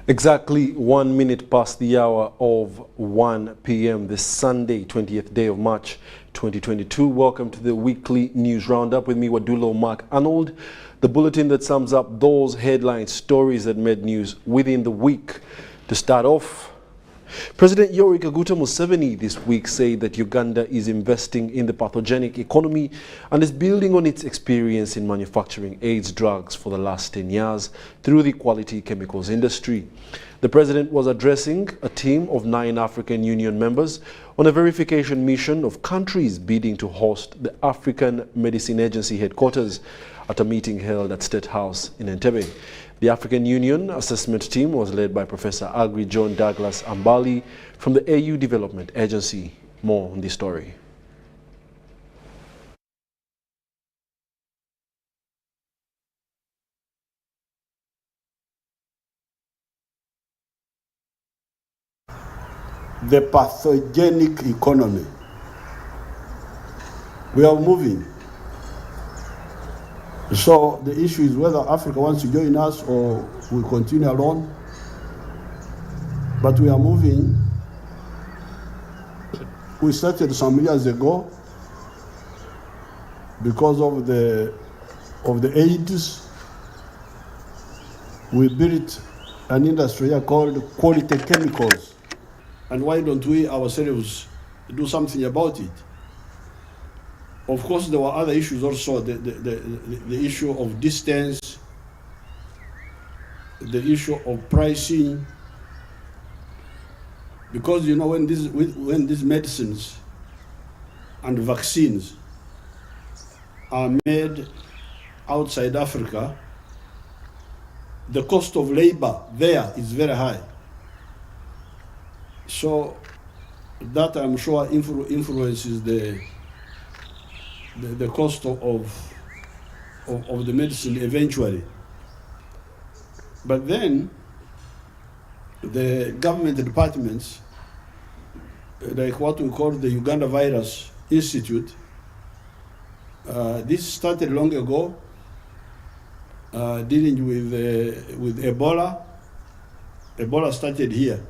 Exactly 1 minute past the hour of 1 p.m. this Sunday, 20th day of March 2022. Welcome to the weekly news roundup with me, Wadulo Mark Arnold, the bulletin that sums up those headline stories that made news within the week. To start off, President Yoweri Kaguta Museveni this week said that Uganda is investing in the pathogenic economy and is building on its experience in manufacturing AIDS drugs for the last 10 years through the quality chemicals industry. The president was addressing a team of 9 African Union members on a verification mission of countries bidding to host the African Medicine Agency headquarters at a meeting held at State House in Entebbe. The African Union assessment team was led by Professor Agri John Douglas Ambali from the AU Development Agency. More on this story. The pathogenic economy. We are moving. So the issue is whether Africa wants to join us or we continue alone. But we are moving. We started some years ago because of the AIDS. We built an industry here called quality chemicals. And why don't we ourselves do something about it? Of course, there were other issues also, the issue of distance, the issue of pricing, because you know when these medicines and vaccines are made outside Africa, the cost of labor there is very high. So that I'm sure influences the cost of the medicine eventually. But then the government departments, like what we call the Uganda Virus Institute, this started long ago, dealing with Ebola. Ebola started here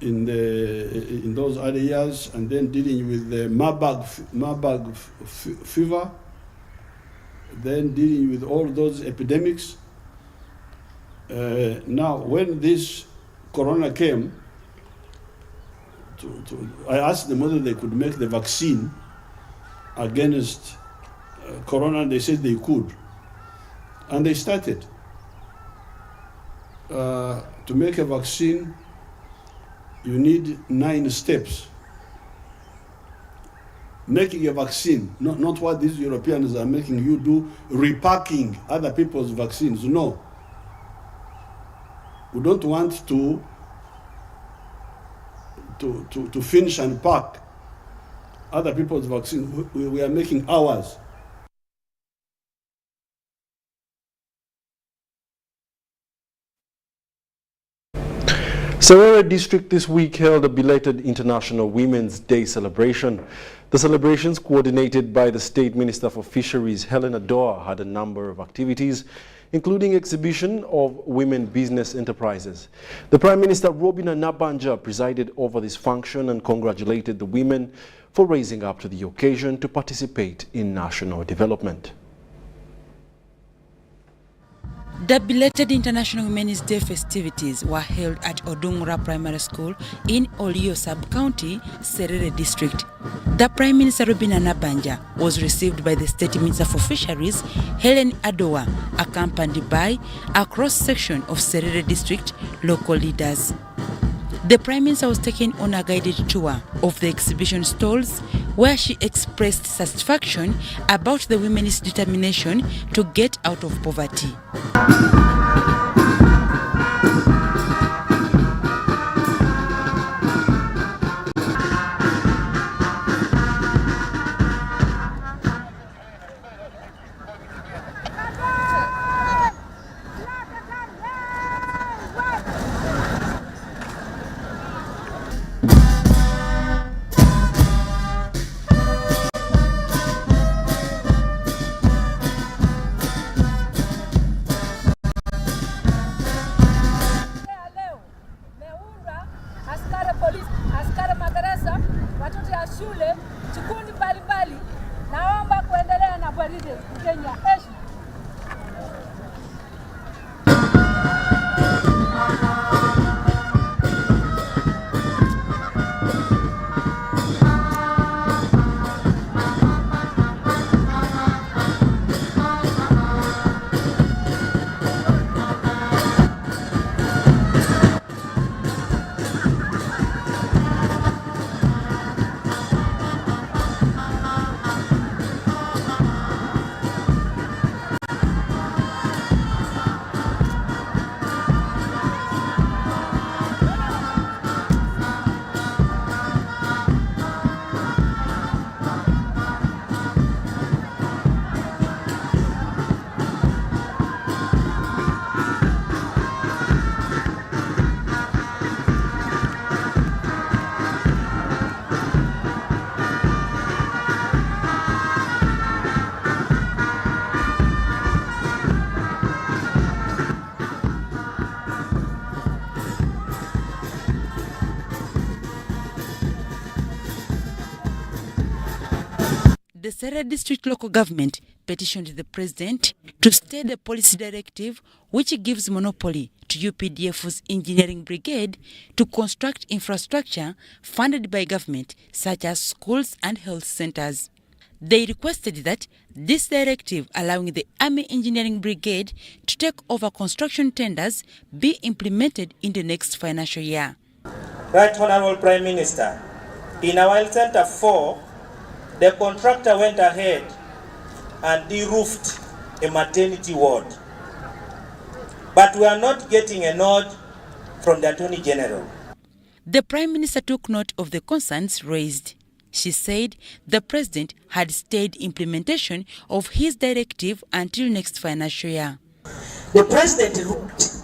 in those early years, and then dealing with the Marburg fever, then dealing with all those epidemics. Now, when this corona came, I asked them whether they could make the vaccine against corona, and they said they could. And they started. To make a vaccine, you need 9 steps. Making a vaccine, not what these Europeans are making you do, repacking other people's vaccines. No. We don't want to finish and pack other people's vaccines. We are making ours. Serere district this week held a belated International Women's Day celebration. The celebrations, coordinated by the State Minister for Fisheries, Helen Adoa, had a number of activities, including exhibition of women business enterprises. The Prime Minister, Robina Nabanja, presided over this function and congratulated the women for raising up to the occasion to participate in national development. The belated International Women's Day festivities were held at Odungura Primary School in Olio Sub-County, Serere District. The Prime Minister Robina Nabanja was received by the State Minister for Fisheries, Helen Adoa, accompanied by a cross-section of Serere District local leaders. The Prime Minister was taken on a guided tour of the exhibition stalls, where she expressed satisfaction about the women's determination to get out of poverty. watoto ya shule, shughuli mbalimbali. Naomba kuendelea na gwaride Kenya. Heshima. The Serere District Local Government petitioned the President to stay the policy directive which gives monopoly to UPDF's engineering brigade to construct infrastructure funded by government such as schools and health centers. They requested that this directive allowing the Army Engineering Brigade to take over construction tenders be implemented in the next financial year. Right Honorable Prime Minister, in our health center 4, the contractor went ahead and de-roofed a maternity ward. But we are not getting a nod from the Attorney General. The Prime Minister took note of the concerns raised. She said the President had stayed implementation of his directive until next financial year. The President looked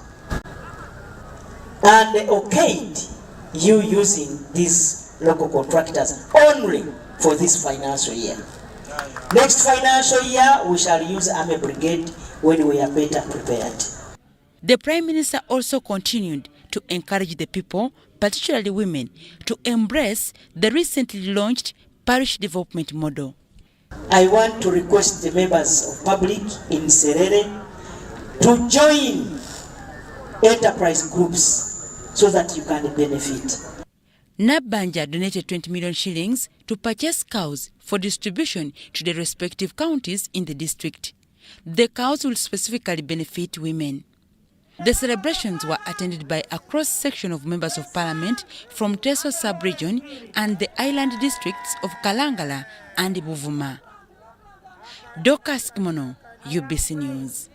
and okayed you using these local contractors only for this financial year. Next financial year, we shall use Army Brigade when we are better prepared. The Prime Minister also continued to encourage the people, particularly women, to embrace the recently launched parish development model. I want to request the members of public in Serere to join enterprise groups so that you can benefit. Nabanja donated 20 million shillings to purchase cows for distribution to the respective counties in the district. The cows will specifically benefit women. The celebrations were attended by a cross-section of members of parliament from Teso sub-region and the island districts of Kalangala and Buvuma. Dorcas Kimono, UBC News.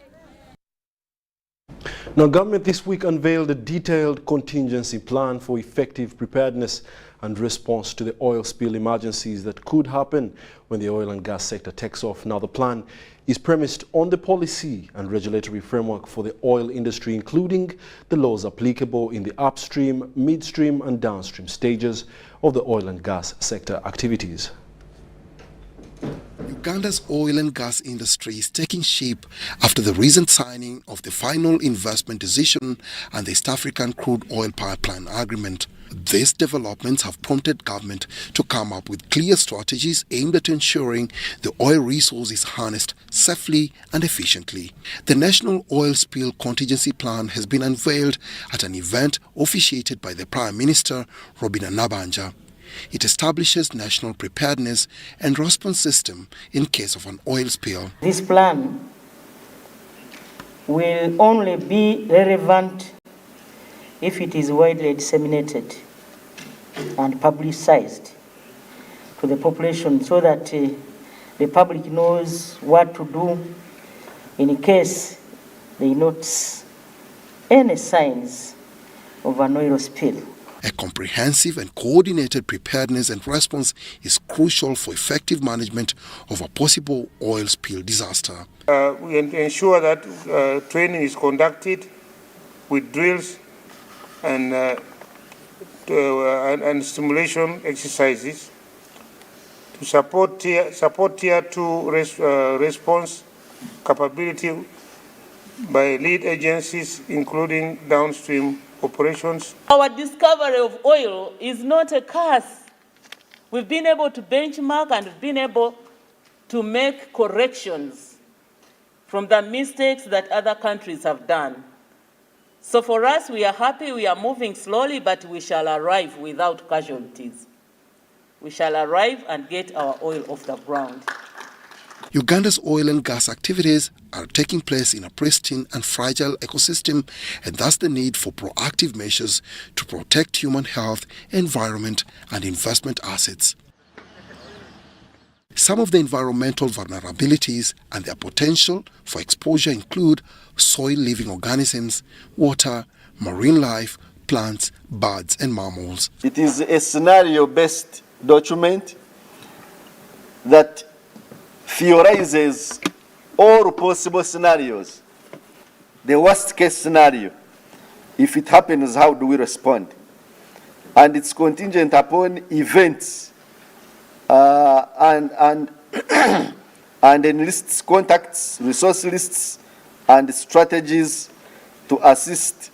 Now, government this week unveiled a detailed contingency plan for effective preparedness and response to the oil spill emergencies that could happen when the oil and gas sector takes off. Now, the plan is premised on the policy and regulatory framework for the oil industry, including the laws applicable in the upstream, midstream and downstream stages of the oil and gas sector activities. Uganda's oil and gas industry is taking shape after the recent signing of the final investment decision and the East African crude oil pipeline agreement. These developments have prompted government to come up with clear strategies aimed at ensuring the oil resource is harnessed safely and efficiently. The National Oil Spill Contingency Plan has been unveiled at an event officiated by the Prime Minister, Robina Nabanja. It establishes national preparedness and response system in case of an oil spill. This plan will only be relevant if it is widely disseminated and publicized to the population so that the public knows what to do in case they notice any signs of an oil spill. A comprehensive and coordinated preparedness and response is crucial for effective management of a possible oil spill disaster. We ensure that training is conducted with drills and stimulation exercises to support tier 2 response capability by lead agencies, including downstream operations. Our discovery of oil is not a curse, We've been able to benchmark and we've been able to make corrections from the mistakes that other countries have done. So for us, we are happy, we are moving slowly, but we shall arrive without casualties. We shall arrive and get our oil off the ground. Uganda's oil and gas activities are taking place in a pristine and fragile ecosystem, and thus the need for proactive measures to protect human health, environment, and investment assets. Some of the environmental vulnerabilities and their potential for exposure include soil-living organisms, water, marine life, plants, birds, and mammals. It is a scenario-based document that theorizes all possible scenarios. The worst-case scenario, if it happens, how do we respond? And it's contingent upon events and enlists contacts, resource lists, and strategies to assist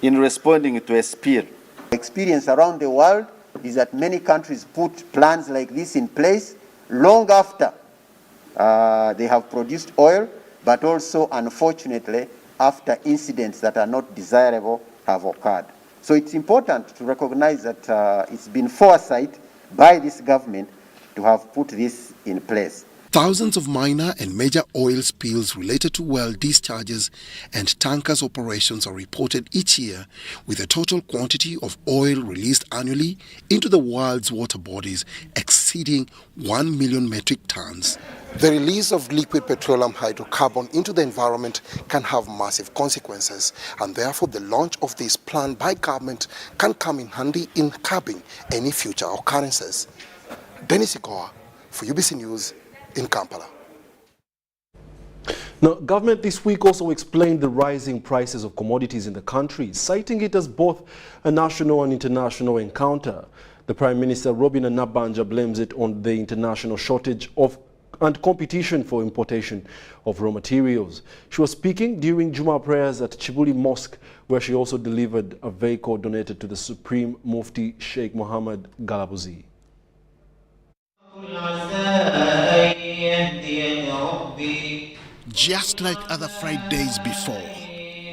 in responding to a spill. Experience around the world is that many countries put plans like this in place long after they have produced oil, but also, unfortunately, after incidents that are not desirable have occurred. So it's important to recognize that it's been foresight by this government to have put this in place. Thousands of minor and major oil spills related to well discharges and tankers operations are reported each year, with a total quantity of oil released annually into the world's water bodies exceeding 1 million metric tons. The release of liquid petroleum hydrocarbon into the environment can have massive consequences, and therefore the launch of this plan by government can come in handy in curbing any future occurrences. Dennis Ikoa for UBC News in Kampala. Now, government this week also explained the rising prices of commodities in the country, citing it as both a national and international encounter. The Prime Minister, Robin Anabanja, blames it on the international shortage of and competition for importation of raw materials. She was speaking during Juma prayers at Chibuli Mosque, where she also delivered a vehicle donated to the Supreme Mufti Sheikh Mohammed Galabuzi. Just like other Fridays before,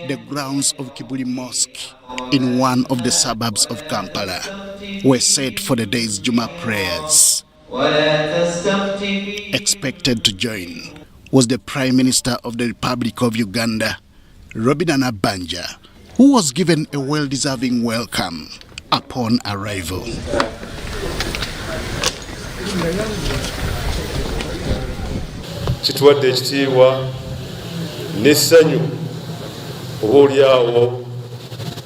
the grounds of Kibuli Mosque in one of the suburbs of Kampala were set for the day's Juma prayers. Expected to join was the Prime Minister of the Republic of Uganda, Robin Anabanja, who was given a well-deserving welcome upon arrival. Kituwadde ekitiibwa n'essanyu oboolyawo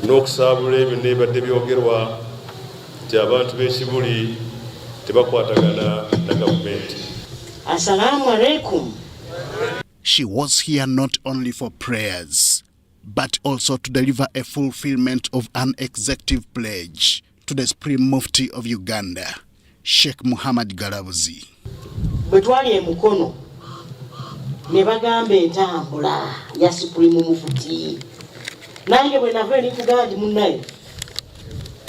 n'okusaabula ebyo n'ebadde byogerwa nti abantu b'ekibuli tebakwatagana na gavumenti. Assalamu alaikum. She was here not only for prayers, but also to deliver a fulfillment of an executive pledge to the Supreme Mufti of Uganda, Sheikh Mohammed Galabuzi. Bwetwali mukono ne bagamba entambula ya Supreme Mufti. Nange bwe nava eri kugandi munnaye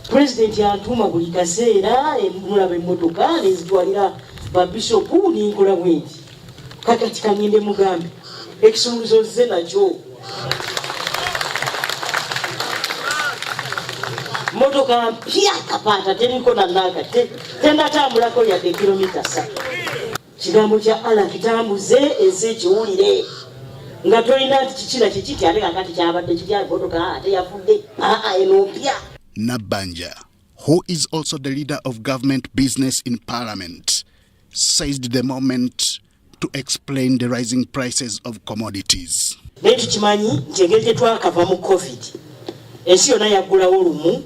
President yantuma buli kaseera emulaba emmotoka nezitwalira babishopu ninkola bwenti kakati kangende mugambe ekisumuluzo nze nakyo motoka mpya kapata teriko nanaga tendatambulako yadde kilomita 3 kigambo kya Allah kitambuze eze kiwulire nga tolina nti kikira kikiti ate kakati kyabadde kijja motoka ate yafudde eno mpya. Nabanja, who is also the leader of government business in Parliament, seized the moment to explain the rising prices of commodities. Netu kimanyi nti engeri gye twakava mu COVID, ensi yonna yaggulawo lumu,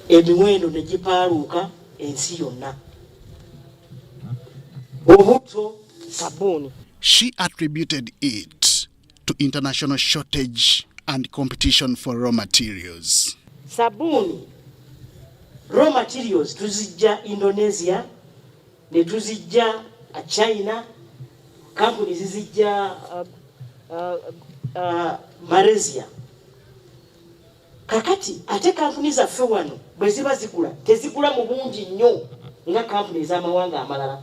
emiwendo ne gipaaluuka ensi yonna. Obuto, sabuni. She attributed it to international shortage and competition for raw materials. Sabuni, raw materials tuzijja Indonesia, ne tuzijja China, companies zizijja Malaysia. Kakati ate companies zaffe wano bwe ziba zigula tezigula mu bungi nnyo nga kampuni ez'amawanga amalala.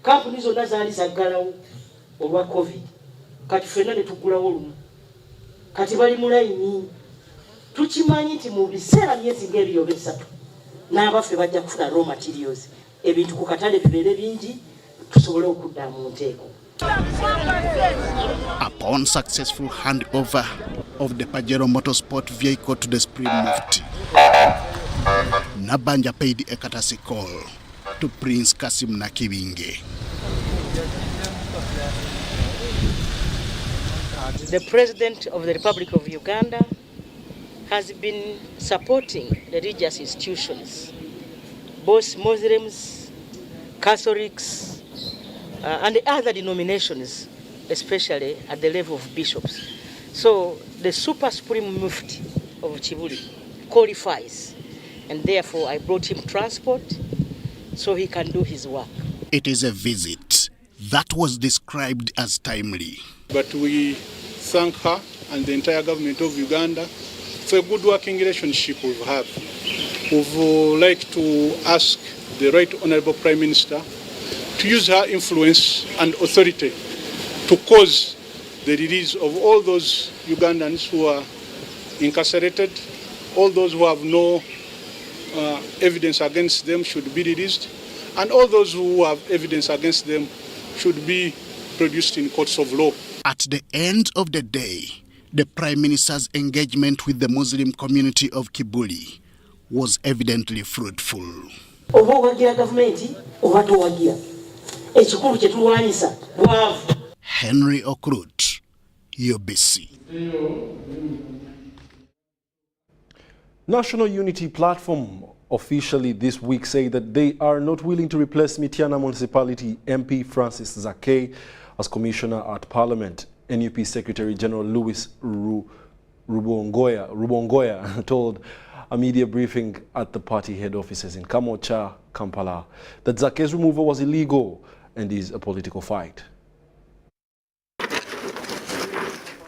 Kampuni zonna zaali zaggalawo olwa COVID. Kati ffenna ne tuggulawo lumu. Kati bali mu layini. Tukimanyi nti mu biseera myezi ng'ebiri oba esatu n'abaffe bajja kufuna raw materials. Ebintu ku katale bibeere bingi tusobole okudda mu nteeko. Upon successful handover of the Pajero motorsport vehicle to the Supreme Mufti, Nabanja paid a courtesy call to Prince Kasim Nakibinge. The President of the Republic of Uganda has been supporting the religious institutions, both Muslims, Catholics, and the other denominations, especially at the level of bishops. So the Super Supreme Mufti of Chibuli qualifies, and therefore I brought him transport so he can do his work. It is a visit that was described as timely. But we thank her and the entire government of Uganda for a good working relationship we have. We would like to ask the Right Honourable Prime Minister to use her influence and authority to cause the release of all those Ugandans who are incarcerated, all those who have no evidence against them should be released, and all those who have evidence against them should be produced in courts of law. At the end of the day, the Prime Minister's engagement with the Muslim community of Kibuli was evidently fruitful. Henry Okrut, UBC. National Unity Platform officially this week say that they are not willing to replace Mityana Municipality MP Francis Zakei as Commissioner at Parliament. NUP Secretary General Louis Rubongoya told a media briefing at the party head offices in Karamoja, Kampala, that Zakei's removal was illegal and is a political fight.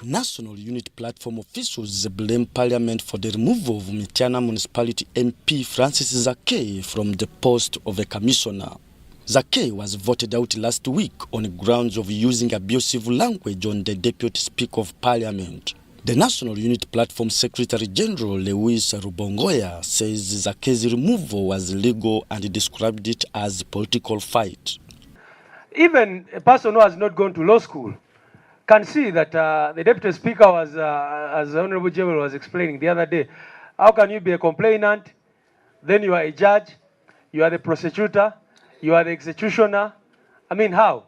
National Unity Platform officials blame Parliament for the removal of Mityana Municipality MP Francis Zakei from the post of a commissioner. Zakei was voted out last week on grounds of using abusive language on the Deputy Speaker of Parliament. The National Unity Platform Secretary General Louis Rubongoya says Zakei's removal was illegal and described it as a political fight. Even a person who has not gone to law school can see that the Deputy Speaker was, as the Honorable General was explaining the other day, how can you be a complainant, then you are a judge, you are the prosecutor, you are the executioner? I mean, how?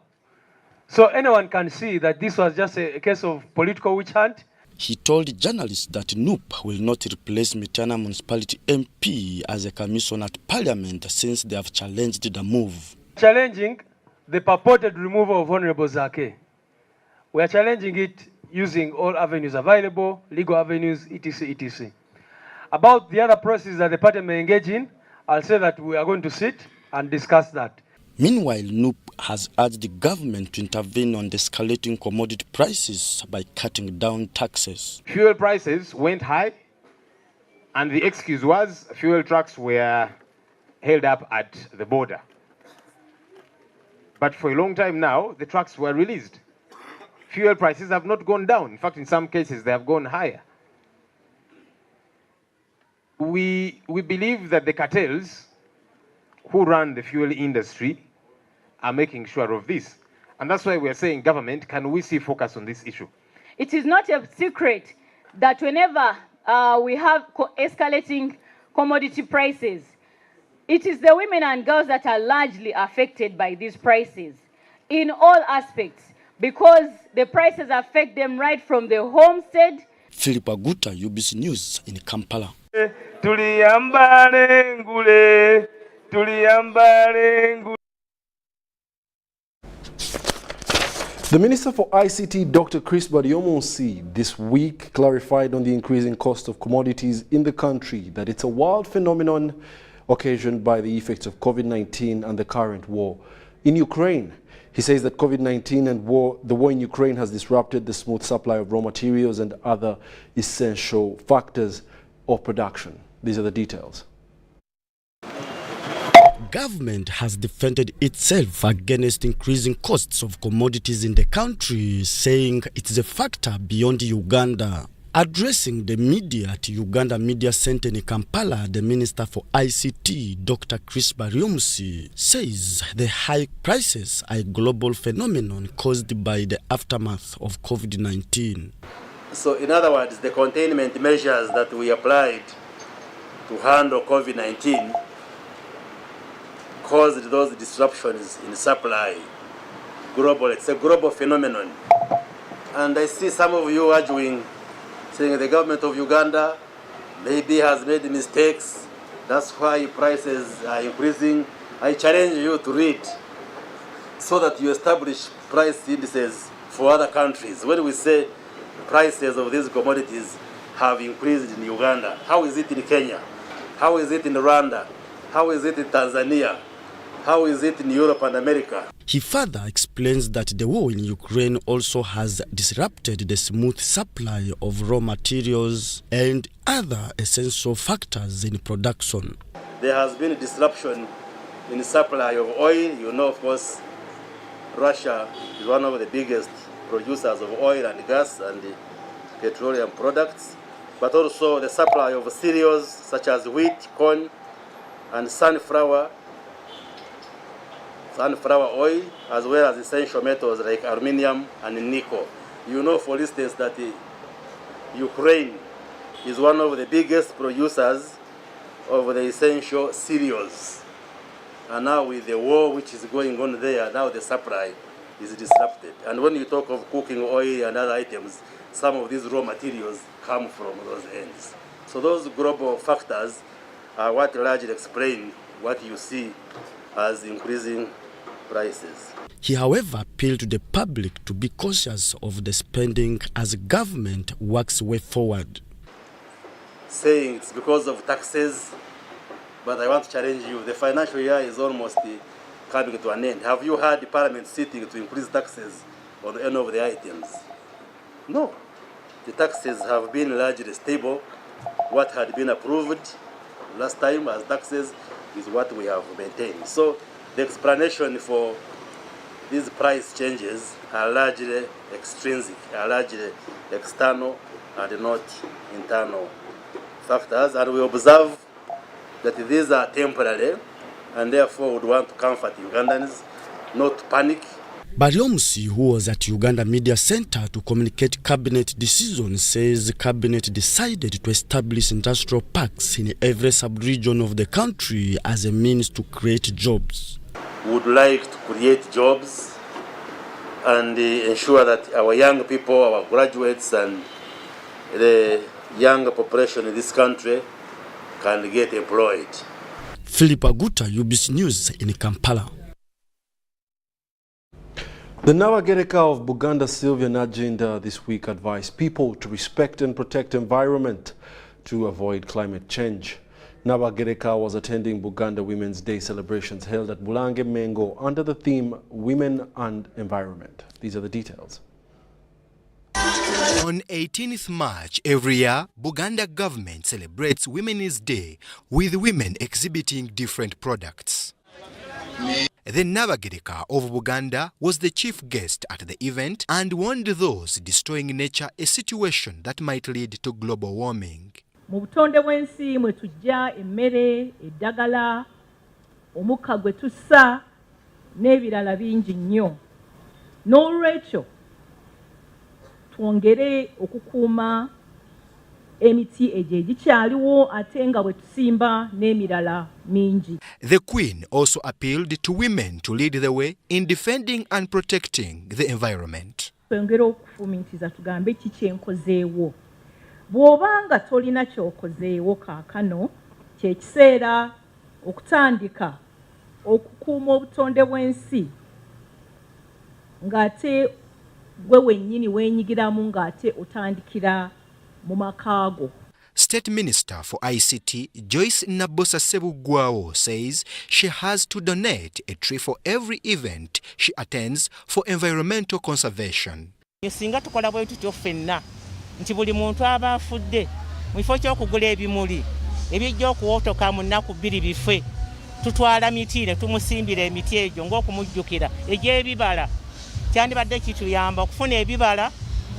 So anyone can see that this was just a case of political witch hunt. He told journalists that NUP will not replace Mityana Municipality MP as a commissioner at Parliament since they have challenged the move. Challenging the purported removal of Honorable Zakei. We are challenging it using all avenues available, legal avenues, etc., etc. About the other processes that the party may engage in, I'll say that we are going to sit and discuss that. Meanwhile, NUP has urged the government to intervene on the escalating commodity prices by cutting down taxes. Fuel prices went high, and the excuse was fuel trucks were held up at the border. But for a long time now, the trucks were released. Fuel prices have not gone down. In fact, in some cases, they have gone higher. We believe that the cartels who run the fuel industry are making sure of this. And that's why we are saying, government, can we see focus on this issue? It is not a secret that whenever we have escalating commodity prices, it is the women and girls that are largely affected by these prices in all aspects, because the prices affect them right from the homestead. Philip Aguta, UBC News in Kampala. The Minister for ICT, Dr. Chris Badiomosi, this week clarified on the increasing cost of commodities in the country that it's a wild phenomenon occasioned by the effects of COVID-19 and the current war in Ukraine. He says that COVID-19 and the war in Ukraine has disrupted the smooth supply of raw materials and other essential factors of production. These are the details. government has defended itself against increasing costs of commodities in the country, saying it is a factor beyond Uganda. Addressing the media at Uganda Media Center in Kampala, the Minister for ICT, Dr. Chris Baryomusi, says the high prices are a global phenomenon caused by the aftermath of COVID-19. So in other words, the containment measures that we applied to handle COVID-19 caused those disruptions in supply. Global, it's a global phenomenon. And I see some of you arguing, saying the government of Uganda maybe has made mistakes, that's why prices are increasing. I challenge you to read so that you establish price indices for other countries. When we say prices of these commodities have increased in Uganda, how is it in Kenya? How is it in Rwanda? How is it in Tanzania? How is it in Europe and America? He further explains that the war in Ukraine also has disrupted the smooth supply of raw materials and other essential factors in production. There has been a disruption in the supply of oil. You know, of course, Russia is one of the biggest producers of oil and gas and petroleum products, but also the supply of cereals such as wheat, corn, and sunflower oil, as well as essential metals like aluminum and nickel. You know, for instance, that Ukraine is one of the biggest producers of the essential cereals. And now with the war which is going on there, now the supply is disrupted. And when you talk of cooking oil and other items, some of these raw materials come from those ends. So those global factors are what largely explain what you see as increasing prices. He, however, appealed to the public to be cautious of the spending as government works way forward. Saying it's because of taxes, but I want to challenge you. The financial year is almost coming to an end. Have you had the Parliament sitting to increase taxes on any of the items? No. The taxes have been largely stable. What had been approved last time as taxes is what we have maintained. So the explanation for these price changes are largely extrinsic, are largely external and not internal factors. And we observe that these are temporary and therefore would want to comfort Ugandans, not panic. Baryomusi, who was at Uganda Media Center to communicate cabinet decisions, says cabinet decided to establish industrial parks in every sub-region of the country as a means to create jobs. We would like to create jobs and ensure that our young people, our graduates and the young population in this country can get employed. Philip Aguta, UBC News in Kampala. The Nabagereka of Buganda Sylvian agenda this week advised people to respect and protect environment to avoid climate change. Nabagereka was attending Buganda Women's Day celebrations held at Bulange Mengo under the theme Women and Environment. These are the details. On 18th March every year, Buganda government celebrates Women's Day with women exhibiting different products. The Nabagereka of Buganda was the chief guest at the event and warned those destroying nature a situation that might lead to global warming. Mu butonde bw'ensi mwe tujja emmere, eddagala, omukka gwe tussa n'ebirala bingi nnyo. N'olwekyo twongere okukuuma emiti egyo egikyaliwo ate nga bwe tusimba n'emirala mingi. The Queen also appealed to women to lead the way in defending and protecting the environment. Twongere okufumiitiza tugambe ki kyenkozeewo. Bw'obanga tolina ky'okozeewo kaakano, kye kiseera okutandika okukuuma obutonde bw'ensi ng'ate gwe wennyini weenyigiramu ng'ate otandikira mu makaago. State Minister for ICT Joyce Nabosa Sebugwawo says she has to donate a tree for every event she attends for environmental conservation. Singa tukola bwe tutyo ffenna nti buli muntu aba afudde mu kifo ky'okugula ebimuli ebijja okuwotoka mu nnaku bbiri bife tutwala miti ne tumusimbira emiti egyo ng'okumujjukira egy'ebibala kyandibadde kituyamba okufuna ebibala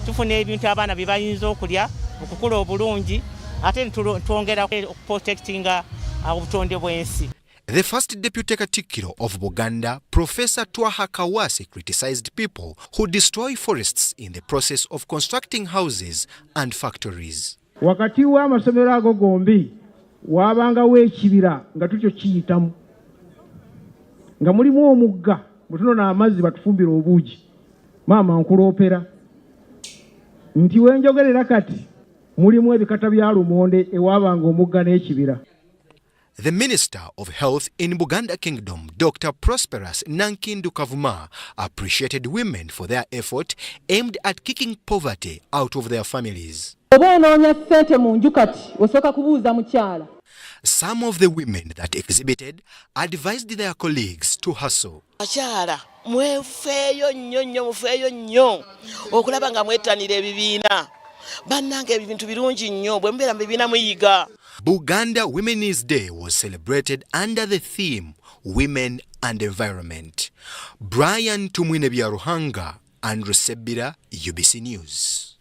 tufuna ebintu abaana bye bayinza okulya okukula obulungi ate twongera okuprotectinga obutonde bw'ensi. The first Deputy Katikkiro of Buganda, Professor Twaha Kawase, criticized people who destroy forests in the process of constructing houses and factories. Wakati wa amasomero ago gombi wabangawo ekibira nga tukyo kiyitamu nga mulimu omugga mutunona amazzi batufumbira obuugi maama nkuloopera nti wenjogerera kati mulimu ebikata bya lumonde ewabanga omugga n'ekibira. The Minister of Health in Buganda Kingdom, Dr. Prosperous Nankindu Kavuma, appreciated women for their effort aimed at kicking poverty out of their families. Some of the women that exhibited advised their colleagues to hustle. Mwefeeyo nnyo okulaba nga mwetanira ebibiina bannange ebintu birungi nnyo bwe mubeera mu bibiina muyiga. Buganda Women's Day was celebrated under the theme Women and Environment. Brian Tumwine Byaruhanga, Andrew Sebira, UBC News.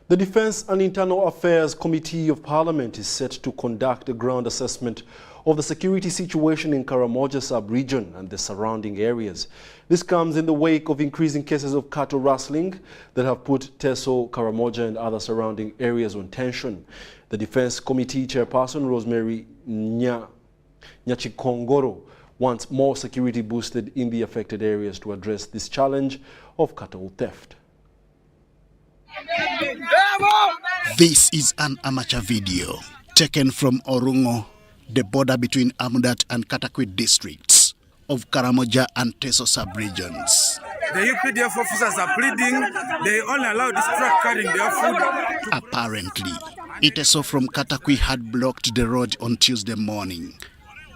The Defence and Internal Affairs Committee of Parliament is set to conduct a ground assessment of the security situation in Karamoja sub-region and the surrounding areas. This comes in the wake of increasing cases of cattle rustling that have put Teso, Karamoja and other surrounding areas on tension. The Defence Committee Chairperson Rosemary Nyachikongoro wants more security boosted in the affected areas to address this challenge of cattle theft. This is an amateur video taken from Orungo, the border between Amudat and Katakwit districts of Karamoja and Teso sub-regions. The UPDF officers are pleading they only allow this truck carrying their food. Apparently, Teso from Katakwi had blocked the road on Tuesday morning,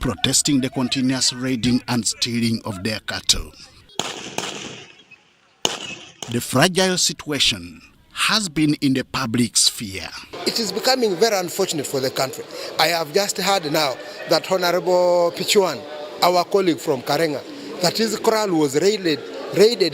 protesting the continuous raiding and stealing of their cattle. The fragile situation has been in the public sphere. It is becoming very unfortunate for the country. I have just heard now that Honorable Pichuan, our colleague from Karenga, that his kraal was raided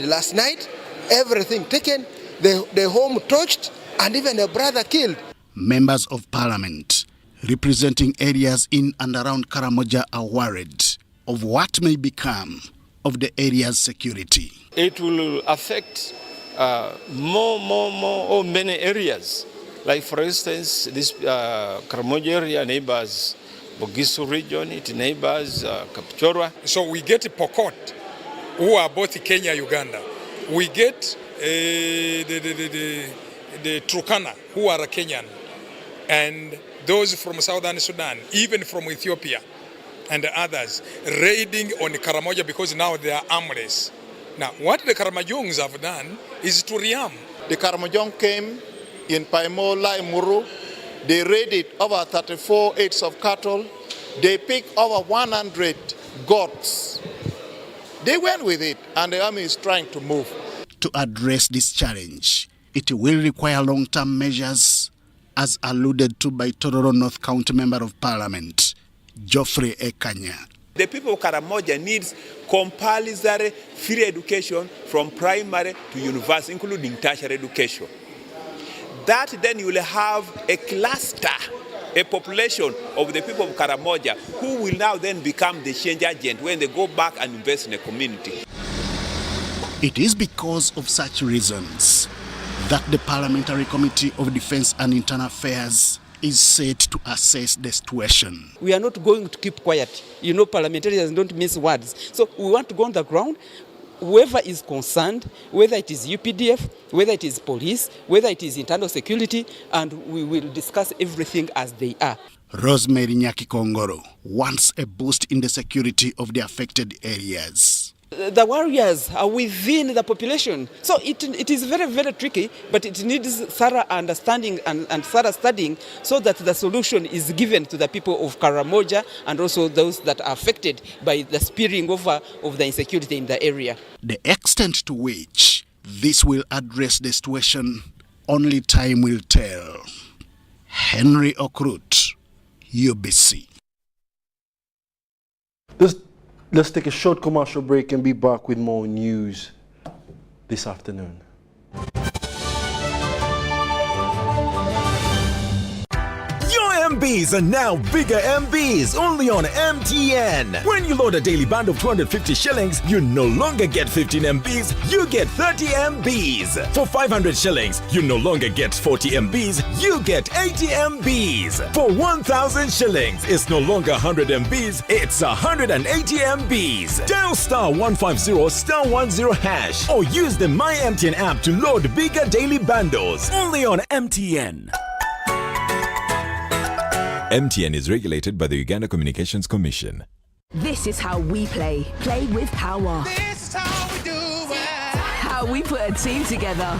last night, everything taken, the home torched, and even a brother killed. Members of Parliament representing areas in and around Karamoja are worried of what may become of the area's security. It will affect many areas. Like for instance, this Karamoja area neighbors Bogisu region, it neighbors Kapchorwa. So we get Pokot, who are both Kenya, Uganda. We get the Turkana, who are Kenyan, and those from Southern Sudan, even from Ethiopia, and the others, raiding on Karamoja because now they are armless. Now, what the Karamojons have done is to rearm. The Karamojong came in Paimola, Muru. They raided over 34 acres of cattle. They picked over 100 goats. They went with it, and the army is trying to move. To address this challenge, it will require long-term measures, as alluded to by Tororo North County Member of Parliament, Geoffrey Ekanya. The people of Karamoja needs compulsory free education from primary to university, including tertiary education. That then you will have a cluster, a population of the people of Karamoja who will now then become the change agent when they go back and invest in the community. It is because of such reasons that the Parliamentary Committee of Defence and Internal Affairs is set to assess the situation. We are not going to keep quiet. You know, parliamentarians don't miss words. So we want to go on the ground. Whoever is concerned, whether it is UPDF, whether it is police, whether it is internal security, and we will discuss everything as they are. Rosemary Nyakikongoro wants a boost in the security of the affected areas. The warriors are within the population. So it is very, very tricky, but it needs thorough understanding and thorough studying so that the solution is given to the people of Karamoja and also those that are affected by the spilling over of the insecurity in the area. The extent to which this will address the situation, only time will tell. Henry Okrut, UBC. Let's take a short commercial break and be back with more news this afternoon. MBs are now bigger MBs only on MTN. When you load a daily bundle of 250 shillings, you no longer get 15 MBs, you get 30 MBs. For 500 shillings, you no longer get 40 MBs, you get 80 MBs. For 1,000 shillings, it's no longer 100 MBs, it's 180 MBs. Dial *150*10# or use the My MTN app to load bigger daily bundles only on MTN. MTN is regulated by the Uganda Communications Commission. This is how we play. Play with power. This is how we do it. How we put a team together.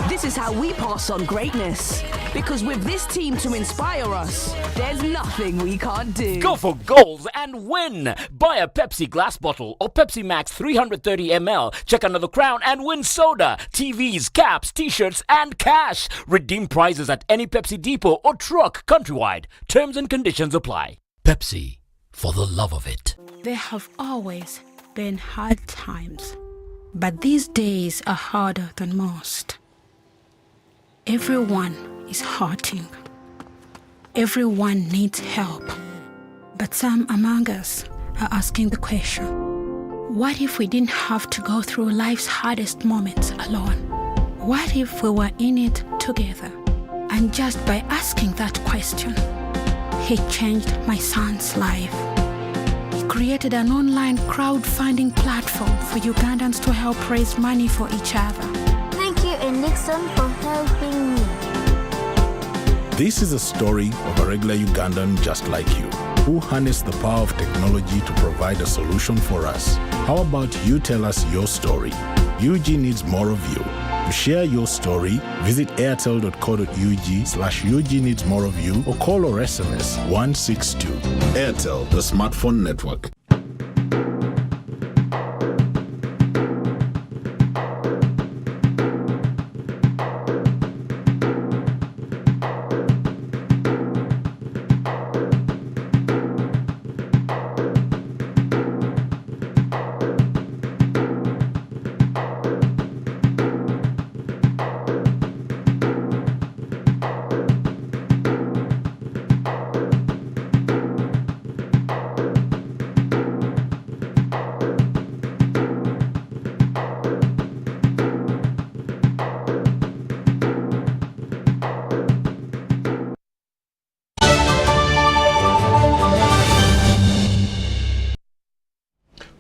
This is how we pass on greatness. Because with this team to inspire us, there's nothing we can't do. Go for goals and win. Buy a Pepsi glass bottle or Pepsi Max 330 ml. Check another crown and win soda, TVs, caps, t-shirts and cash. Redeem prizes at any Pepsi depot or truck countrywide. Terms and conditions apply. Pepsi, for the love of it. There have always been hard times, but these days are harder than most. Everyone is hurting. Everyone needs help. But some among us are asking the question, what if we didn't have to go through life's hardest moments alone? What if we were in it together? And just by asking that question, he changed my son's life. He created an online crowdfunding platform for Ugandans to help raise money for each other. Thank you, Nixon, for helping me. This is a story of a regular Ugandan just like you, who harnessed the power of technology to provide a solution for us. How about you tell us your story? UG needs more of you. To share your story, visit airtel.co.ug/UG needs more of you or call or SMS 162. Airtel, the smartphone network.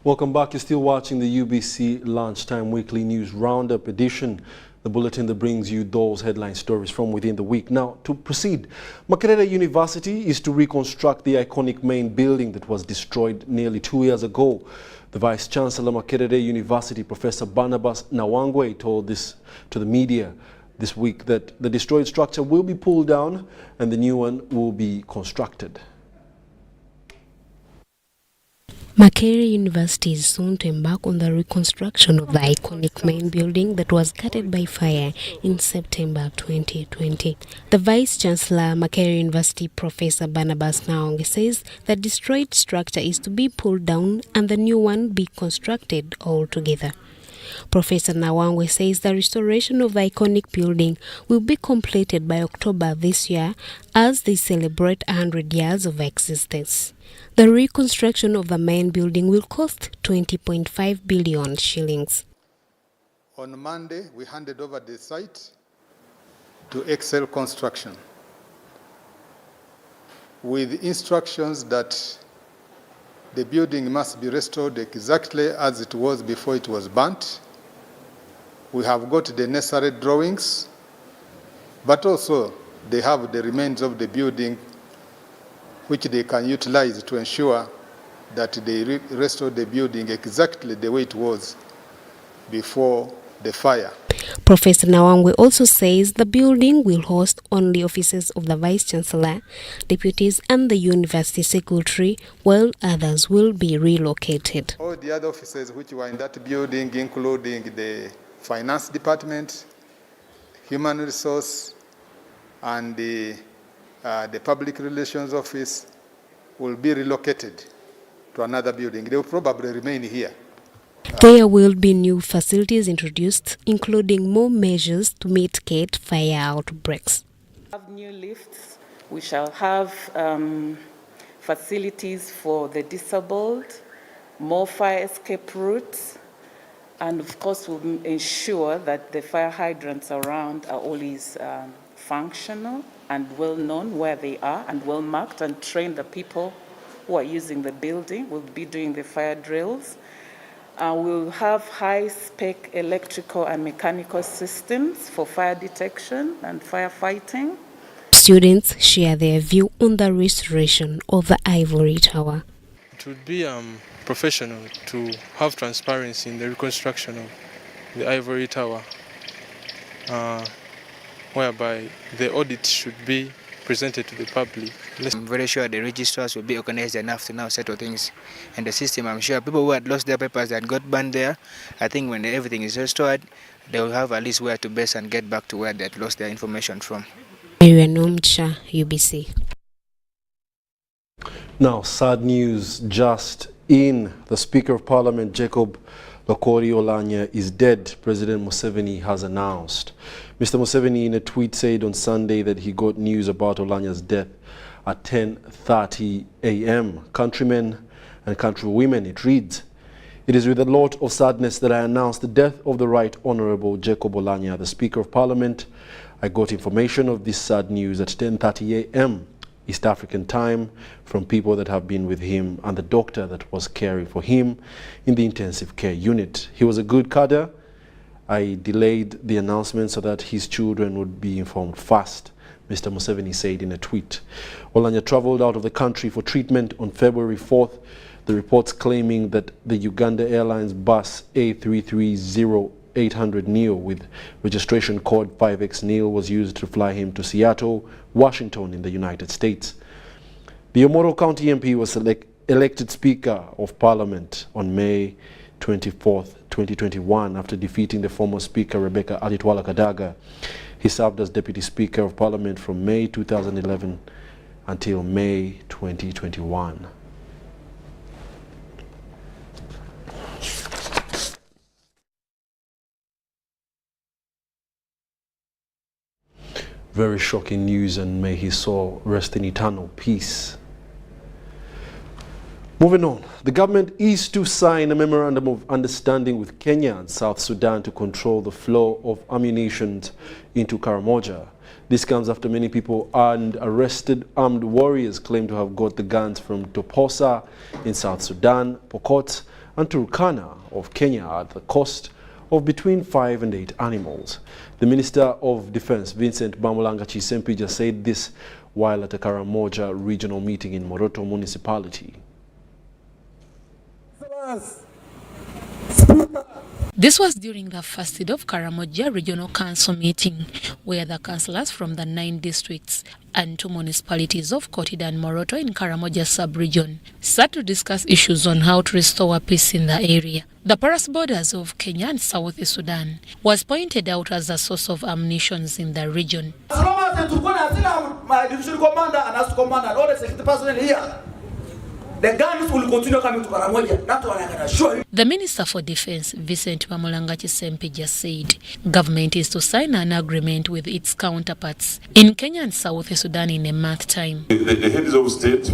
Welcome back. You're still watching the UBC Lunchtime Weekly News Roundup edition, the bulletin that brings you those headline stories from within the week. Now, to proceed, Makerere University is to reconstruct the iconic main building that was destroyed nearly 2 years ago. The Vice Chancellor Makerere University, Professor Barnabas Nawangwe, told this to the media this week that the destroyed structure will be pulled down and the new one will be constructed. Makerere University is soon to embark on the reconstruction of the iconic main building that was gutted by fire in September 2020. The Vice Chancellor, Makerere University, Professor Barnabas Nawangwe, says the destroyed structure is to be pulled down and the new one be constructed altogether. Professor Nawangwe says the restoration of the iconic building will be completed by October this year as they celebrate 100 years of existence. The reconstruction of the main building will cost 20.5 billion shillings. On Monday, we handed over the site to Excel Construction with instructions that the building must be restored exactly as it was before it was burnt. We have got the necessary drawings, but also they have the remains of the building which they can utilize to ensure that they restore the building exactly the way it was before the fire. Professor Nawangwe also says the building will host only offices of the Vice Chancellor, deputies and the University Secretary, while others will be relocated. All the other offices which were in that building, including the Finance Department, Human Resource, and the Public Relations Office, will be relocated to another building. They will probably remain here. There will be new facilities introduced, including more measures to mitigate fire outbreaks. We have new lifts. We shall have facilities for the disabled, more fire escape routes, and of course we'll ensure that the fire hydrants around are always functional and well known where they are and well marked, and train the people who are using the building. We'll be doing the fire drills. We'll have high-spec electrical and mechanical systems for fire detection and firefighting. Students share their view on the restoration of the Ivory Tower. It would be professional to have transparency in the reconstruction of the Ivory Tower, whereby the audit should be presented to the public. I'm very sure the registrars will be organized enough to now settle things. And the system, I'm sure people who had lost their papers that got banned there, I think when everything is restored, they will have at least where to base and get back to where they had lost their information from. UBC. Now, sad news just in. The Speaker of Parliament, Jacob Oulanyah, is dead, President Museveni has announced. Mr. Museveni in a tweet said on Sunday that he got news about Oulanyah's death at 10:30 a.m. Countrymen and countrywomen, it reads, "It is with a lot of sadness that I announce the death of the Right Honourable Jacob Oulanyah, the Speaker of Parliament. I got information of this sad news at 10:30 a.m. East African time from people that have been with him and the doctor that was caring for him in the intensive care unit. He was a good cadre. I delayed the announcement so that his children would be informed fast," Mr. Museveni said in a tweet. Oulanyah travelled out of the country for treatment on February 4th. The reports claiming that the Uganda Airlines bus A330-800 Neo with registration code 5X Neo was used to fly him to Seattle, Washington in the United States. The Omoro County MP was elected Speaker of Parliament on May 24th, 2021 after defeating the former Speaker Rebecca Alitwala Kadaga. He served as Deputy Speaker of Parliament from May 2011 until May 2021. Very shocking news, and may his soul rest in eternal peace. Moving on, the government is to sign a memorandum of understanding with Kenya and South Sudan to control the flow of ammunition into Karamoja. This comes after many people and arrested armed warriors claim to have got the guns from Toposa in South Sudan, Pokot and Turkana of Kenya at the cost of between 5 and 8 animals. The Minister of Defense, Vincent Bamulanga Chisempija, said this while at a Karamoja regional meeting in Moroto municipality. This was during the first day of Karamoja Regional Council meeting, where the councillors from the 9 districts and 2 municipalities of Kotida and Moroto in Karamoja sub-region sat to discuss issues on how to restore peace in the area. The porous borders of Kenya and South Sudan was pointed out as a source of ammunition in the region. As long as my division commander and as commander and all the security personnel here, the guns will continue coming to Karamoja. That's what I can assure you. The Minister for Defense, Vincent Bamulanga Chisempija, said government is to sign an agreement with its counterparts in Kenya and South Sudan in a month's time. The heads of state,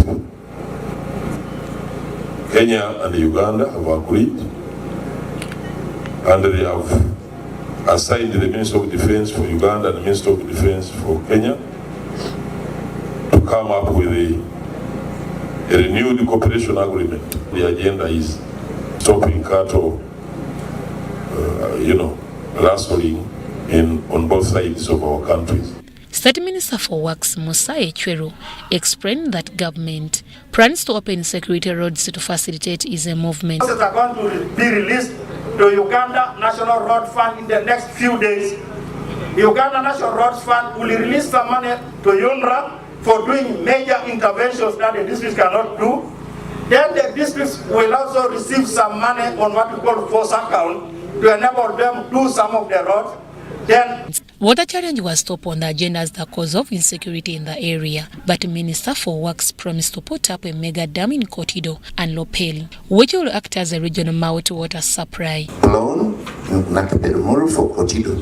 Kenya and Uganda, have agreed, and they have assigned the Minister of Defense for Uganda and the Minister of Defense for Kenya to come up with a renewed cooperation agreement. The agenda is stopping cattle, rustling on both sides of our countries. State Minister for Works Musa Echweru explained that government plans to open security roads to facilitate easy movement. Are going to be released to Uganda National Road Fund in the next few days. Uganda National Road Fund will release some money to UNRWA for doing major interventions that the districts cannot do. Then the districts will also receive some money on what we call force account to enable them to do some of the roads. Then Water challenge was top on the agenda as the cause of insecurity in the area, but Minister for Works promised to put up a mega dam in Kotido and Lopel, which will act as a regional mouth water supply. Alone in Nakipedumuru for Kotido.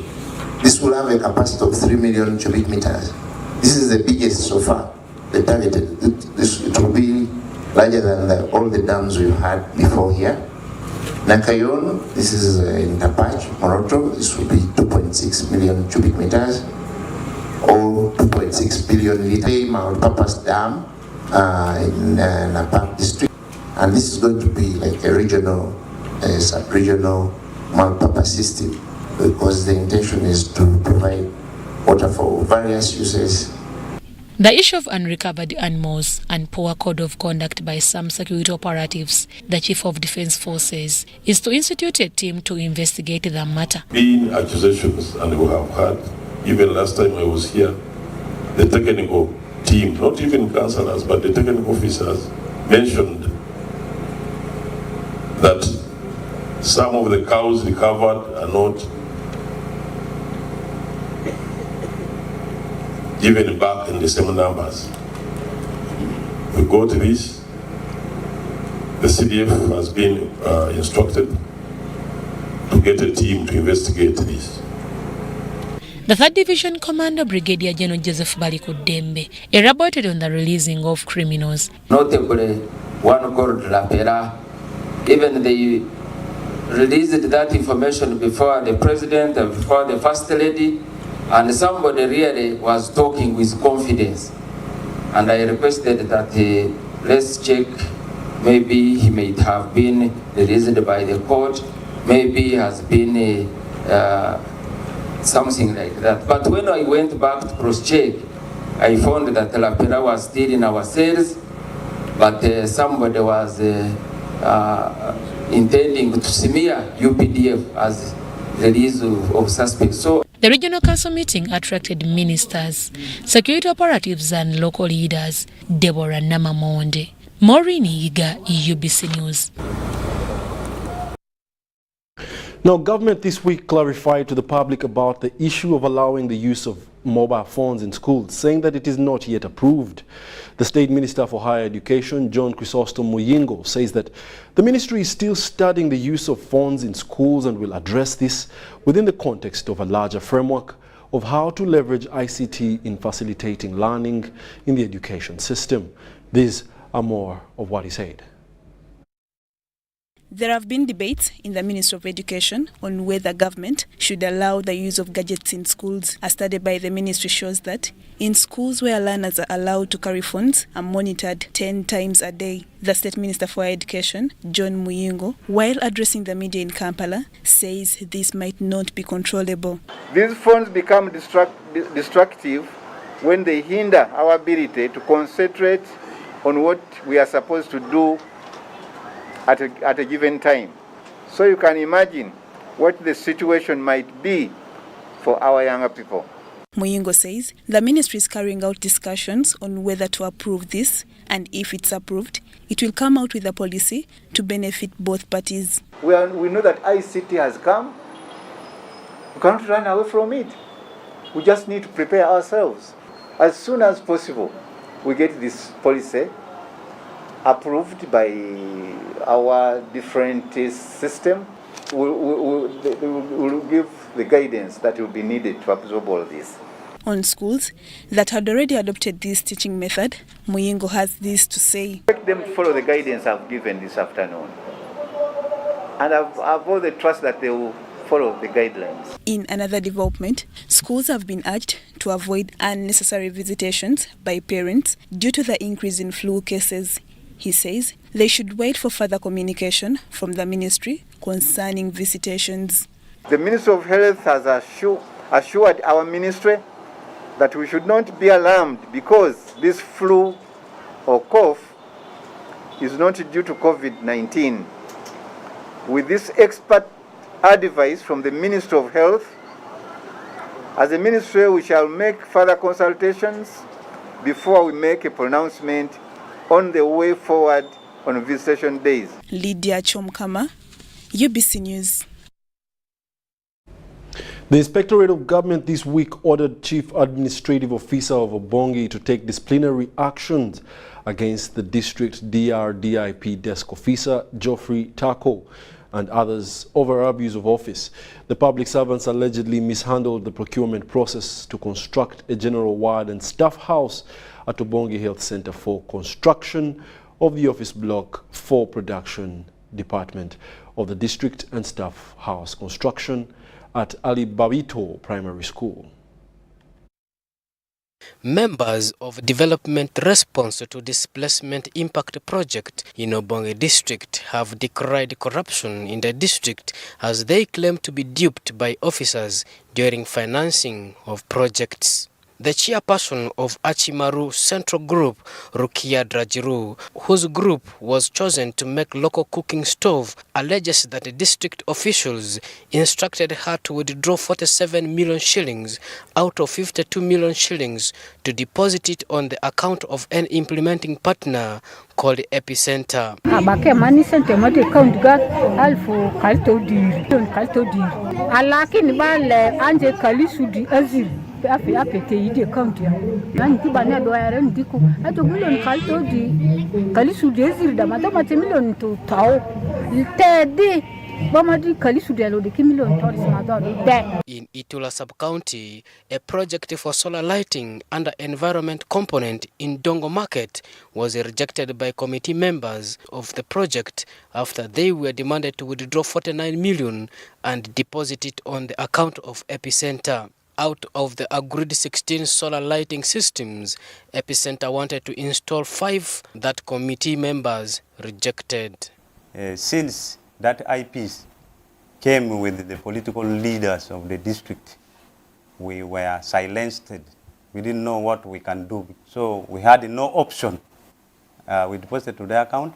This will have a capacity of 3 million cubic meters. This is the biggest so far, the targeted. It will be larger than all the dams we've had before here. Nakayon, this is in Tapach, Moroto, this will be 2.6 million cubic meters or 2.6 billion litre multi-purpose dam in Napak district. And this is going to be like a regional, sub-regional multi-purpose system because the intention is to provide water for various uses. The issue of unrecovered animals and poor code of conduct by some security operatives, the Chief of Defence Forces, is to institute a team to investigate the matter. Being accusations, and we have had, even last time I was here, the technical team, not even councillors, but the technical officers mentioned that some of the cows recovered are not given back in the same numbers. We got this. The CDF has been instructed to get a team to investigate this. The 3rd Division Commander Brigadier General Joseph Balikudembe elaborated on the releasing of criminals. Notably, one called Lapera, even they released that information before the President and before the First Lady, and somebody really was talking with confidence. And I requested that let's check, maybe he may have been released by the court, maybe has been something like that. But when I went back to cross-check, I found that Lapera was still in our cells, but somebody was intending to smear UPDF as release of suspects. So the Regional Council meeting attracted ministers, security operatives and local leaders. Deborah Namamonde, Maureen Yiga, UBC News. Now, government this week clarified to the public about the issue of allowing the use of mobile phones in schools, saying that it is not yet approved. The State Minister for Higher Education, John Chrysostom Muyingo, says that the ministry is still studying the use of phones in schools and will address this within the context of a larger framework of how to leverage ICT in facilitating learning in the education system. These are more of what he said. There have been debates in the Ministry of Education on whether government should allow the use of gadgets in schools. A study by the ministry shows that in schools where learners are allowed to carry phones are monitored 10 times a day. The State Minister for Education, John Muyingo, while addressing the media in Kampala, says this might not be controllable. These phones become destructive when they hinder our ability to concentrate on what we are supposed to do at a given time. So you can imagine what the situation might be for our younger people. Muyingo says the ministry is carrying out discussions on whether to approve this, and if it's approved, it will come out with a policy to benefit both parties. We know that ICT has come. We cannot run away from it. We just need to prepare ourselves. As soon as possible, we get this policy approved by our different system, we'll give the guidance that will be needed to absorb all this. On schools that had already adopted this teaching method, Muyingo has this to say. Expect them to follow the guidance I've given this afternoon. And I've all the trust that they will follow the guidelines. In another development, schools have been urged to avoid unnecessary visitations by parents due to the increase in flu cases. He says they should wait for further communication from the ministry concerning visitations. The Ministry of Health has assured our ministry that we should not be alarmed because this flu or cough is not due to COVID-19. With this expert advice from the Ministry of Health, as a ministry we shall make further consultations before we make a pronouncement on the way forward on visitation days. Lydia Chomkama, UBC News. The Inspectorate of Government this week ordered Chief Administrative Officer of Obongi to take disciplinary actions against the district DRDIP desk officer, Geoffrey Tako, and others over abuse of office. The public servants allegedly mishandled the procurement process to construct a general ward and staff house at Obongi Health Center for construction of the office block for production department of the district and staff house construction at Ali Babito Primary School. Members of Development Response to Displacement Impact Project in Obongi District have decried corruption in the district as they claim to be duped by officers during financing of projects. The chairperson of Achimaru Central Group, Rukia Drajiru, whose group was chosen to make local cooking stove, alleges that the district officials instructed her to withdraw 47 million shillings out of 52 million shillings to deposit it on the account of an implementing partner called Epicenter. In Itula sub-county, a project for solar lighting under environment component in Dongo Market was rejected by committee members of the project after they were demanded to withdraw 49 million and deposit it on the account of Epicenter. Out of the agreed 16 solar lighting systems, Epicenter wanted to install 5 that committee members rejected. Since that IPs came with the political leaders of the district, we were silenced. We didn't know what we can do. So we had no option. We deposited to their account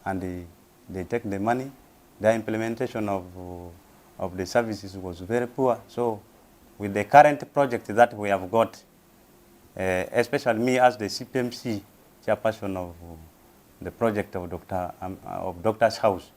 and they take the money. The implementation of the services was very poor. So with the current project that we have got, especially me as the CPMC chairperson of the project of Doctor's House,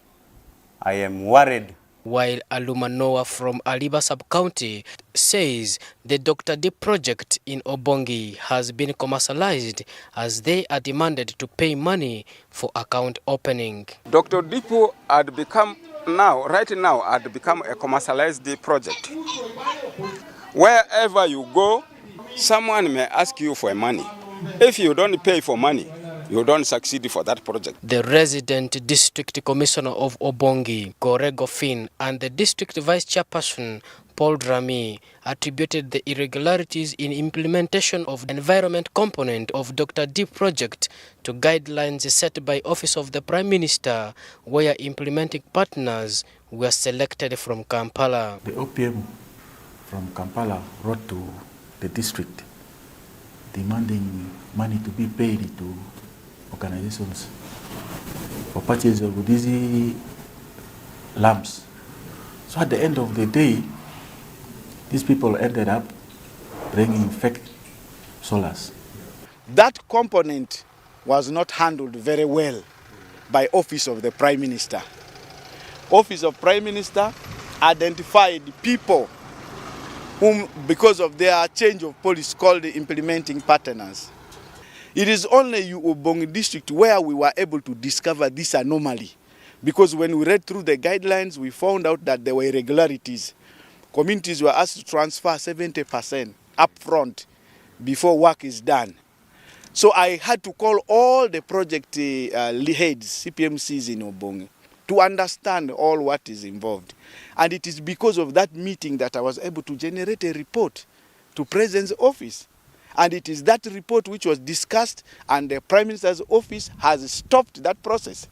I am worried. While Alumanoa from Aliba sub-county says the Dr. D project in Obongi has been commercialized as they are demanded to pay money for account opening. Dr. Dipo had become right now a commercialized project. Wherever you go, someone may ask you for money. If you don't pay for money, you don't succeed for that project. The resident district commissioner of Obongi, Gorego Fin, and the district vice chairperson, Paul Drami, attributed the irregularities in implementation of the environment component of Dr. D project to guidelines set by Office of the Prime Minister, where implementing partners were selected from Kampala. The OPM from Kampala wrote to the district demanding money to be paid to organizations for purchase of these lamps. So at the end of the day, these people ended up bringing fake solars. That component was not handled very well by Office of the Prime Minister. Office of Prime Minister identified people whom, because of their change of policy, called the implementing partners. It is only Obongi district where we were able to discover this anomaly, because when we read through the guidelines, we found out that there were irregularities. Communities were asked to transfer 70% upfront before work is done. So I had to call all the project heads, CPMCs in Obongi, to understand all what is involved. And it is because of that meeting that I was able to generate a report to President's office. And it is that report which was discussed, and the Prime Minister's office has stopped that process.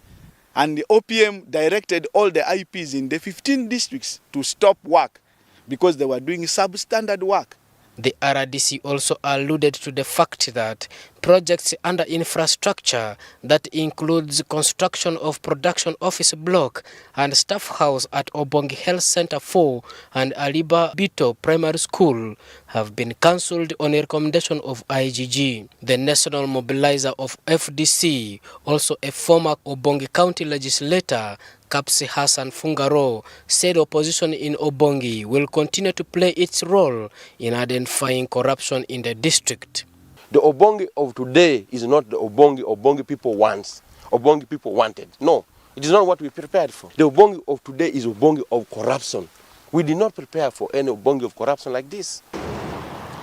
And the OPM directed all the IPs in the 15 districts to stop work because they were doing substandard work. The RDC also alluded to the fact that Projects under infrastructure that includes construction of production office block and staff house at Obongi Health Center 4 and Aliba Bito Primary School have been cancelled on a recommendation of IGG. The national mobilizer of FDC, also a former Obongi County legislator, Kapsi Hassan Fungaro, said opposition in Obongi will continue to play its role in identifying corruption in the district. The Obongi of today is not the Obongi people wanted. No, it is not what we prepared for. The Obongi of today is Obongi of corruption. We did not prepare for any Obongi of corruption like this.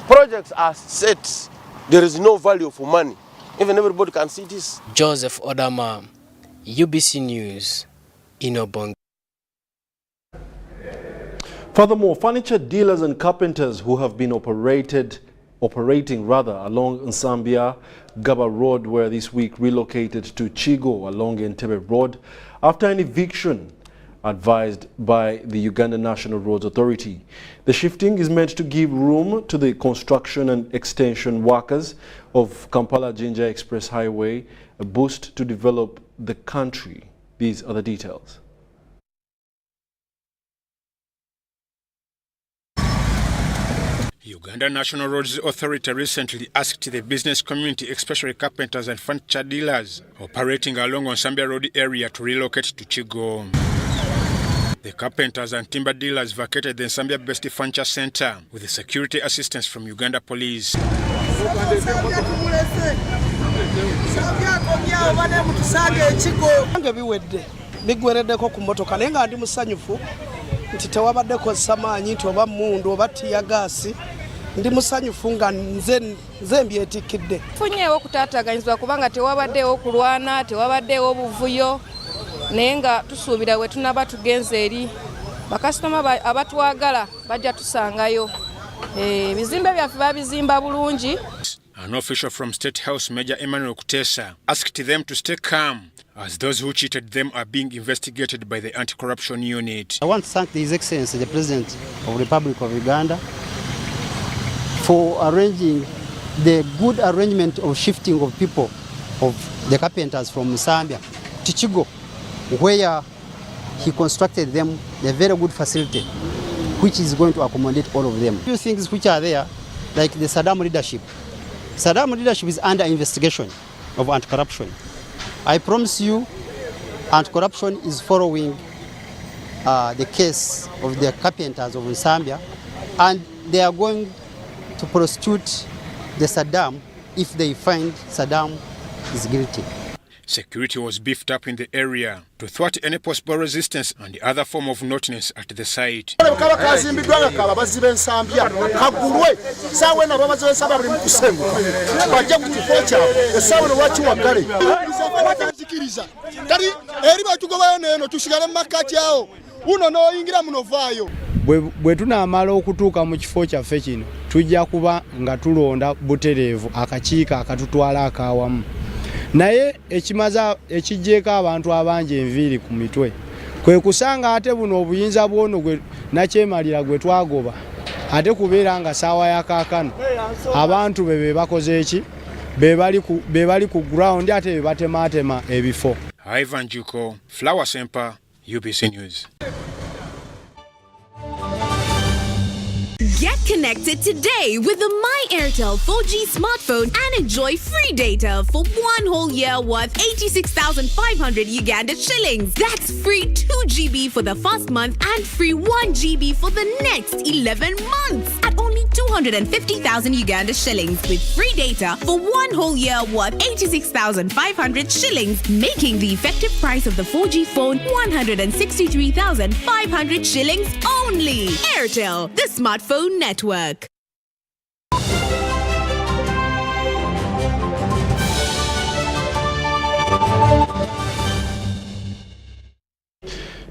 Projects are set. There is no value for money. Even everybody can see this. Joseph Odama, UBC News, in Obongi. Furthermore, furniture dealers and carpenters who have been operating along Nsambia Gaba Road were this week relocated to Chigo along Entebbe Road after an eviction advised by the Ugandan National Roads Authority. The shifting is meant to give room to the construction and extension workers of Kampala-Jinja Express Highway, a boost to develop the country. These are the details. Uganda National Roads Authority recently asked the business community, especially carpenters and furniture dealers operating along Nsambia Road area, to relocate to Chigo. The carpenters and timber dealers vacated the Nsambia-based furniture center with the security assistance from Uganda Police. Ndi musanyufu nga nze mbyetikidde. Funyeewo okutaataganyizibwa kubanga tewabaddeewo kulwana, tewabaddeewo obuvuyo, naye nga tusuubira we tunaba tugenze eri bakasitoma abatwagala bajja tusangayo. Ebizimbe byaffe babizimba bulungi. An official from State House, Major Emmanuel Kutesa, asked them to stay calm as those who cheated them are being investigated by the Anti-Corruption Unit. I want to thank His Excellency, the President of the Republic of Uganda, for arranging the good arrangement of shifting of people, of the carpenters from Nsambia to Chigo, where he constructed them a very good facility, which is going to accommodate all of them. Few things which are there, like the Saddam leadership. Saddam leadership is under investigation of anti-corruption. I promise you, anti-corruption is following the case of the carpenters of Nsambia, and they are going to prosecute the Saddam if they find Saddam is guilty. Security was beefed up in the area to thwart any possible resistance and the other form of naughtiness at the site. Bwe tunaamala okutuuka mu kifo kyaffe kino tujja kuba nga tulonda butereevu akakiiko akatutwala akaawamu, naye ekijjeeko abantu abangi enviiri ku mitwe kwe kusanga ate buno obuyinza bwono gwe nakyemalira gwe twagoba ate kubeera nga saawa ya kaakano abantu be bakoze eki be bali ku ground ate be batemaatema ebifo. Ivan Juko, Flower Semper, UBC News. Get connected today with the My Airtel 4G smartphone and enjoy free data for 1 whole year worth 86,500 Uganda shillings. That's free 2 GB for the first month and free 1 GB for the next 11 months at only 250,000 Uganda shillings with free data for 1 whole year worth 86,500 shillings, making the effective price of the 4G phone 163,500 shillings only. Airtel, the smartphone network.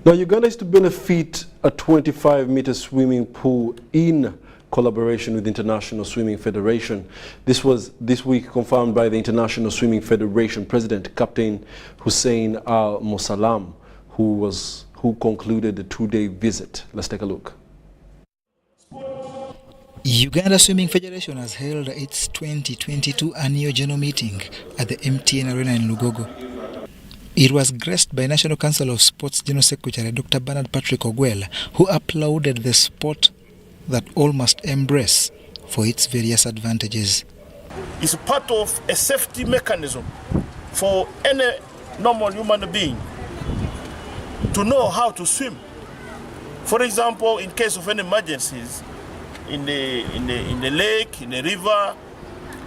Now, Uganda is to benefit a 25-meter swimming pool in collaboration with the International Swimming Federation. This was this week confirmed by the International Swimming Federation President, Captain Hussein Al-Musalam, who concluded the 2-day visit. Let's take a look. Uganda Swimming Federation has held its 2022 annual general meeting at the MTN Arena in Lugogo. It was graced by National Council of Sports General Secretary Dr. Bernard Patrick Ogwella, who applauded the sport that all must embrace for its various advantages. It's part of a safety mechanism for any normal human being to know how to swim. For example, in case of any emergencies, in the lake, in the river,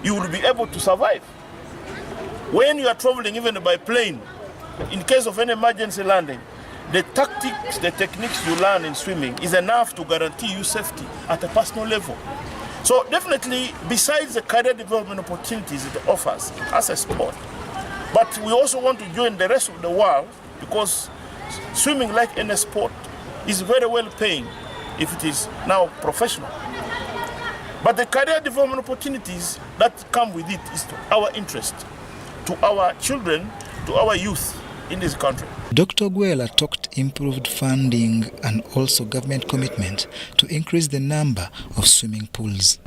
you will be able to survive. When you are traveling even by plane, in case of any emergency landing, the tactics, the techniques you learn in swimming is enough to guarantee you safety at a personal level. So definitely, besides the career development opportunities it offers as a sport, but we also want to join the rest of the world, because swimming, like any sport, is very well paying if it is now professional. But the career development opportunities that come with it is to our interest, to our children, to our youth in this country. Dr. Ogwella talked improved funding and also government commitment to increase the number of swimming pools.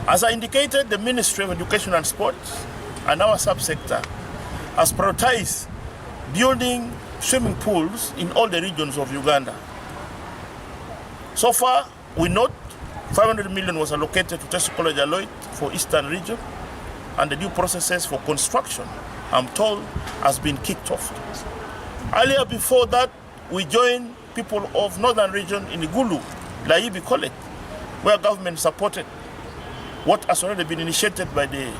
As I indicated, the Ministry of Education and Sports and our subsector has prioritized building swimming pools in all the regions of Uganda. So far, we note 500 million was allocated to Teso College Aloit for Eastern region, and the due processes for construction, I'm told, has been kicked off. Earlier before that, we joined people of Northern region in Igulu, Laibi College, where government supported what has already been initiated by the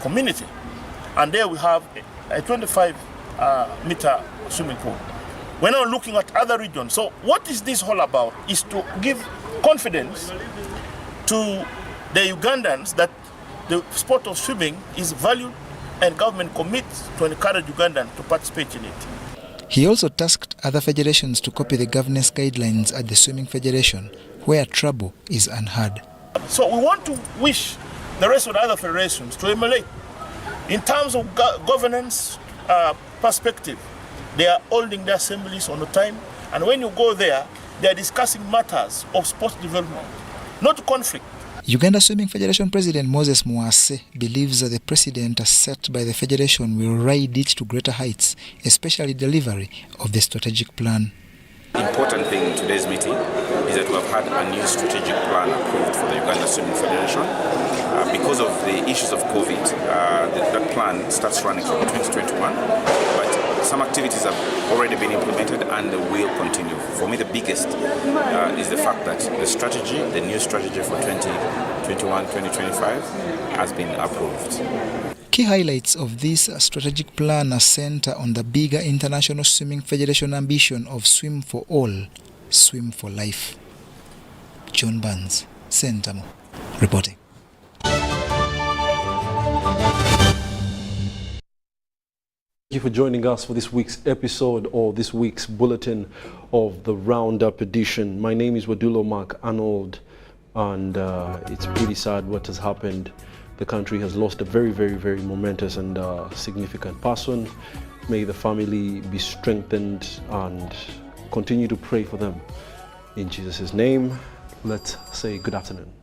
community. And there we have a 25-meter swimming pool. We're now looking at other regions. So what is this all about? Is to give confidence to the Ugandans that the sport of swimming is valued and government commits to encourage Ugandans to participate in it. He also tasked other federations to copy the governance guidelines at the Swimming Federation, where trouble is unheard. So we want to wish the rest of the other federations to emulate. In terms of governance perspective, they are holding their assemblies on the time, and when you go there, they are discussing matters of sports development, not conflict. Uganda Swimming Federation President Moses Mwase believes that the precedent set by the Federation will ride it to greater heights, especially delivery of the strategic plan. The important thing in today's meeting is that we have had a new strategic plan approved for the Uganda Swimming Federation. Because of the issues of COVID, that plan starts running from 2021, but some activities have already been implemented and will continue. For me, the biggest is the fact that the strategy, the new strategy for 2021-2025 has been approved. Key highlights of this strategic plan are center on the bigger International Swimming Federation ambition of swim for all, swim for life. John Barnes, Sentamo, reporting. Thank you for joining us for this week's episode or this week's bulletin of the Roundup edition. My name is Wadulo Mark Arnold, and it's pretty sad what has happened. The country has lost a very, very, very momentous and significant person. May the family be strengthened and continue to pray for them. In Jesus' name, let's say good afternoon.